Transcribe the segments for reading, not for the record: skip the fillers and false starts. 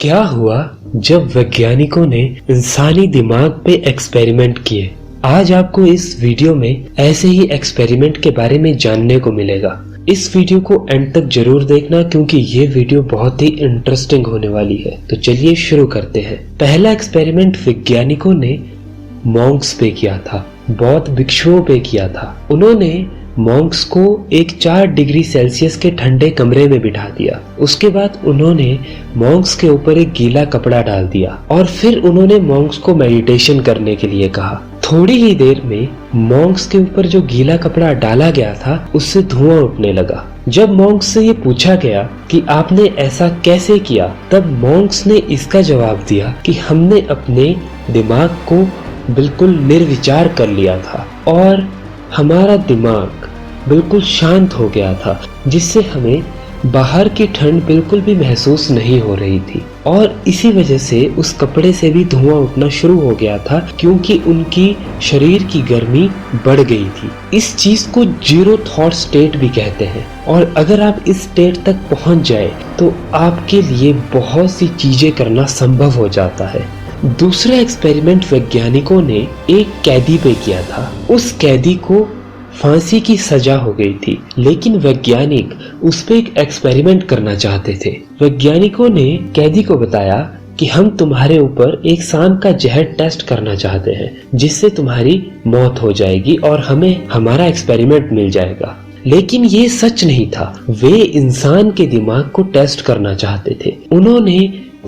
क्या हुआ जब वैज्ञानिकों ने इंसानी दिमाग पे एक्सपेरिमेंट किए। आज आपको इस वीडियो में ऐसे ही एक्सपेरिमेंट के बारे में जानने को मिलेगा। इस वीडियो को एंड तक जरूर देखना क्योंकि ये वीडियो बहुत ही इंटरेस्टिंग होने वाली है। तो चलिए शुरू करते हैं। पहला एक्सपेरिमेंट वैज्ञानिकों ने मॉन्क्स पे किया था, बौद्ध भिक्षुओं पे किया था। उन्होंने मॉन्क्स को एक 4 डिग्री सेल्सियस के ठंडे कमरे में बिठा दिया। उसके बाद उन्होंने मॉन्क्स के ऊपर एक गीला कपड़ा डाल दिया और फिर उन्होंने मॉन्क्स को मेडिटेशन करने के लिए कहा। थोड़ी ही देर में मॉन्क्स के ऊपर जो गीला कपड़ा डाला गया था उससे धुआं उठने लगा। जब मॉन्क्स से ये पूछा गया कि आपने ऐसा कैसे किया, तब मॉन्क्स ने इसका जवाब दिया कि हमने अपने दिमाग को बिल्कुल निर्विचार कर लिया था और हमारा दिमाग बिल्कुल शांत हो गया था, जिससे हमें बाहर की ठंड बिल्कुल भी महसूस नहीं हो रही थी और इसी वजह से उस कपड़े से भी धुआं उठना शुरू हो गया था क्योंकि उनकी शरीर की गर्मी बढ़ गई थी। इस चीज को जीरो थॉट स्टेट भी कहते हैं और अगर आप इस स्टेट तक पहुंच जाए तो आपके लिए बहुत सी चीजें करना संभव हो जाता है। दूसरा एक्सपेरिमेंट वैज्ञानिकों ने एक कैदी पे किया था। उस कैदी को फांसी की सजा हो गई थी, लेकिन वैज्ञानिक उस पे एक एक्सपेरिमेंट करना चाहते थे। वैज्ञानिकों ने कैदी को बताया कि हम तुम्हारे ऊपर एक सांप का जहर टेस्ट करना चाहते हैं, जिससे तुम्हारी मौत हो जाएगी और हमें हमारा एक्सपेरिमेंट मिल जाएगा। लेकिन ये सच नहीं था। वे इंसान के दिमाग को टेस्ट करना चाहते थे। उन्होंने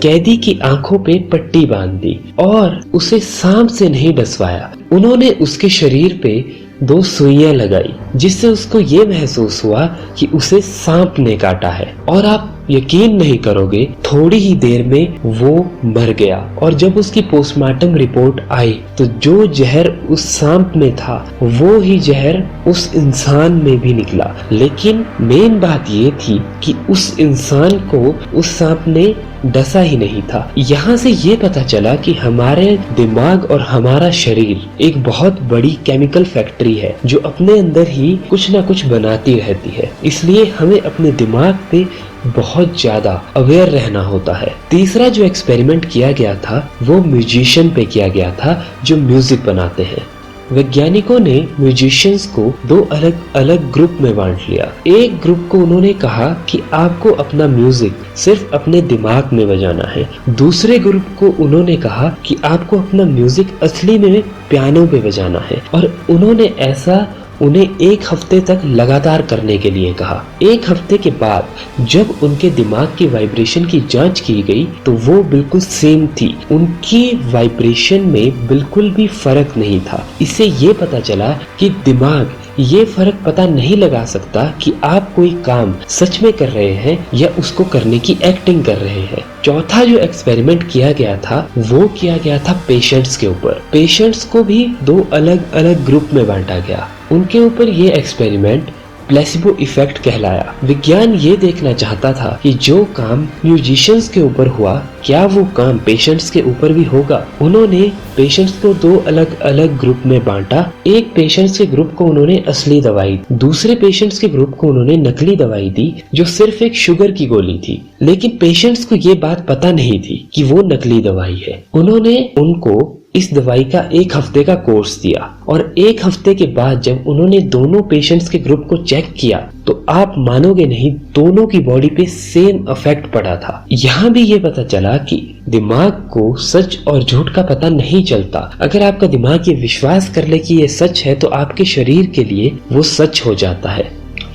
कैदी की आंखों पे पट्टी बांध दी और उसे सांप से नहीं डसवाया। उन्होंने उसके शरीर पे 2 सुइयां लगाई, जिससे उसको ये महसूस हुआ कि उसे सांप ने काटा है। और आप यकीन नहीं करोगे, थोड़ी ही देर में वो मर गया। और जब उसकी पोस्टमार्टम रिपोर्ट आई तो जो जहर उस सांप में था वो ही जहर उस इंसान में भी निकला। लेकिन मेन बात ये थी कि उस इंसान को उस सांप ने डसा ही नहीं था। यहाँ से ये पता चला कि हमारे दिमाग और हमारा शरीर एक बहुत बड़ी केमिकल फैक्ट्री है जो अपने अंदर ही कुछ ना कुछ बनाती रहती है। इसलिए हमें अपने दिमाग पे बहुत ज्यादा अवेयर रहना होता है। तीसरा जो एक्सपेरिमेंट किया गया था वो म्यूजिशियन पे किया गया था जो म्यूजिक बनाते हैं। वैज्ञानिकों ने म्यूजिशियंस को 2 अलग अलग ग्रुप में बांट लिया। एक ग्रुप को उन्होंने कहा कि आपको अपना म्यूजिक सिर्फ अपने दिमाग में बजाना है। दूसरे ग्रुप को उन्होंने कहा कि आपको अपना म्यूजिक असली में पियानो पे बजाना है और उन्होंने ऐसा उन्हें 1 हफ्ते तक लगातार करने के लिए कहा। 1 हफ्ते के बाद जब उनके दिमाग की वाइब्रेशन की जांच की गई तो वो बिल्कुल सेम थी। उनकी वाइब्रेशन में बिल्कुल भी फर्क नहीं था। इससे ये पता चला कि दिमाग ये फर्क पता नहीं लगा सकता कि आप कोई काम सच में कर रहे हैं या उसको करने की एक्टिंग कर रहे हैं। चौथा जो एक्सपेरिमेंट किया गया था वो किया गया था पेशेंट्स के ऊपर। पेशेंट्स को भी 2 अलग अलग ग्रुप में बांटा गया। उनके ऊपर ये एक्सपेरिमेंट प्लेसिबो इफेक्ट कहलाया। विज्ञान ये देखना चाहता था कि जो काम म्यूजिशियंस के ऊपर हुआ क्या वो काम पेशेंट्स के ऊपर भी होगा। उन्होंने पेशेंट्स को 2 अलग अलग ग्रुप में बांटा। एक पेशेंट्स के ग्रुप को उन्होंने असली दवाई, दूसरे पेशेंट्स के ग्रुप को उन्होंने नकली दवाई दी जो सिर्फ एक शुगर की गोली थी। लेकिन पेशेंट्स को ये बात पता नहीं थी कि वो नकली दवाई है। उन्होंने उनको इस दवाई का 1 हफ्ते का कोर्स दिया और 1 हफ्ते के बाद जब उन्होंने दोनों पेशेंट्स के ग्रुप को चेक किया तो आप मानोगे नहीं, दोनों की बॉडी पे सेम इफेक्ट पड़ा था। यहाँ भी ये पता चला कि दिमाग को सच और झूठ का पता नहीं चलता। अगर आपका दिमाग ये विश्वास कर ले कि ये सच है तो आपके शरीर के लिए वो सच हो जाता है।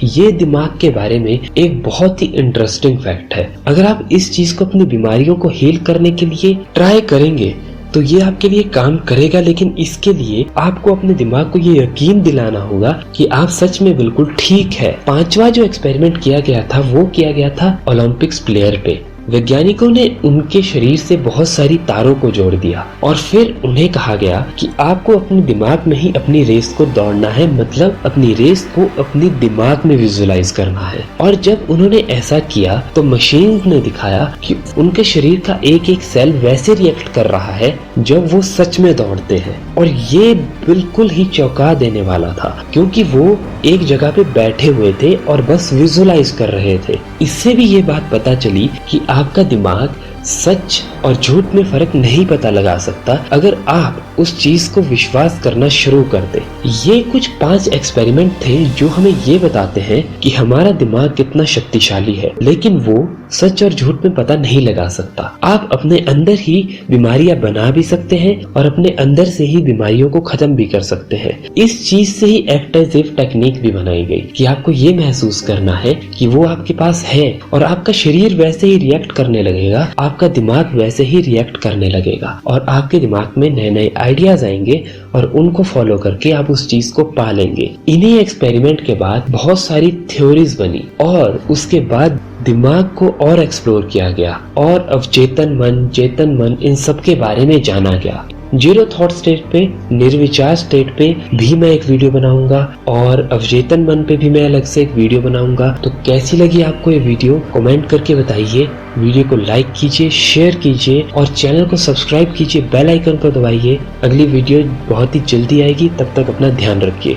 ये दिमाग के बारे में एक बहुत ही इंटरेस्टिंग फैक्ट है। अगर आप इस चीज को अपनी बीमारियों को हील करने के लिए ट्राई करेंगे तो ये आपके लिए काम करेगा, लेकिन इसके लिए आपको अपने दिमाग को ये यकीन दिलाना होगा कि आप सच में बिल्कुल ठीक है। 5वां जो एक्सपेरिमेंट किया गया था वो किया गया था ओलंपिक्स प्लेयर पे। वैज्ञानिकों ने उनके शरीर से बहुत सारी तारों को जोड़ दिया और फिर उन्हें कहा गया कि आपको अपने दिमाग में ही अपनी रेस को दौड़ना है, मतलब अपनी रेस को अपने दिमाग में विजुअलाइज करना है। और जब उन्होंने ऐसा किया तो मशीन ने दिखाया कि उनके शरीर का एक एक सेल वैसे रिएक्ट कर रहा है जब वो सच में दौड़ते हैं। और ये बिल्कुल ही चौंका देने वाला था क्योंकि वो एक जगह पे बैठे हुए थे और बस विजुअलाइज कर रहे थे। इससे भी ये बात पता चली कि आपका दिमाग सच और झूठ में फर्क नहीं पता लगा सकता अगर आप उस चीज को विश्वास करना शुरू कर दे। ये कुछ 5 एक्सपेरिमेंट थे जो हमें ये बताते हैं कि हमारा दिमाग कितना शक्तिशाली है, लेकिन वो सच और झूठ में पता नहीं लगा सकता। आप अपने अंदर ही बीमारियां बना भी सकते हैं और अपने अंदर से ही बीमारियों को खत्म भी कर सकते हैं। इस चीज से ही एक्ट एज इफ टेक्निक भी बनाई गई कि आपको ये महसूस करना है कि वो आपके पास है और आपका शरीर वैसे ही रिएक्ट करने लगेगा, आपका दिमाग वैसे ही रिएक्ट करने लगेगा और आपके दिमाग में नए नए आइडियाज आएंगे और उनको फॉलो करके आप उस चीज को पा लेंगे। इन्हीं एक्सपेरिमेंट के बाद बहुत सारी थ्योरीज बनी और उसके बाद दिमाग को और एक्सप्लोर किया गया और अवचेतन मन, चेतन मन, इन सब के बारे में जाना गया। जीरो थॉट स्टेट पे, निर्विचार स्टेट पे भी मैं एक वीडियो बनाऊंगा और अवचेतन मन पे भी मैं अलग से एक वीडियो बनाऊंगा। तो कैसी लगी आपको ये वीडियो कमेंट करके बताइए। वीडियो को लाइक कीजिए, शेयर कीजिए और चैनल को सब्सक्राइब कीजिए, बेल आइकन को दबाइए। अगली वीडियो बहुत ही जल्दी आएगी, तब तक अपना ध्यान रखिए।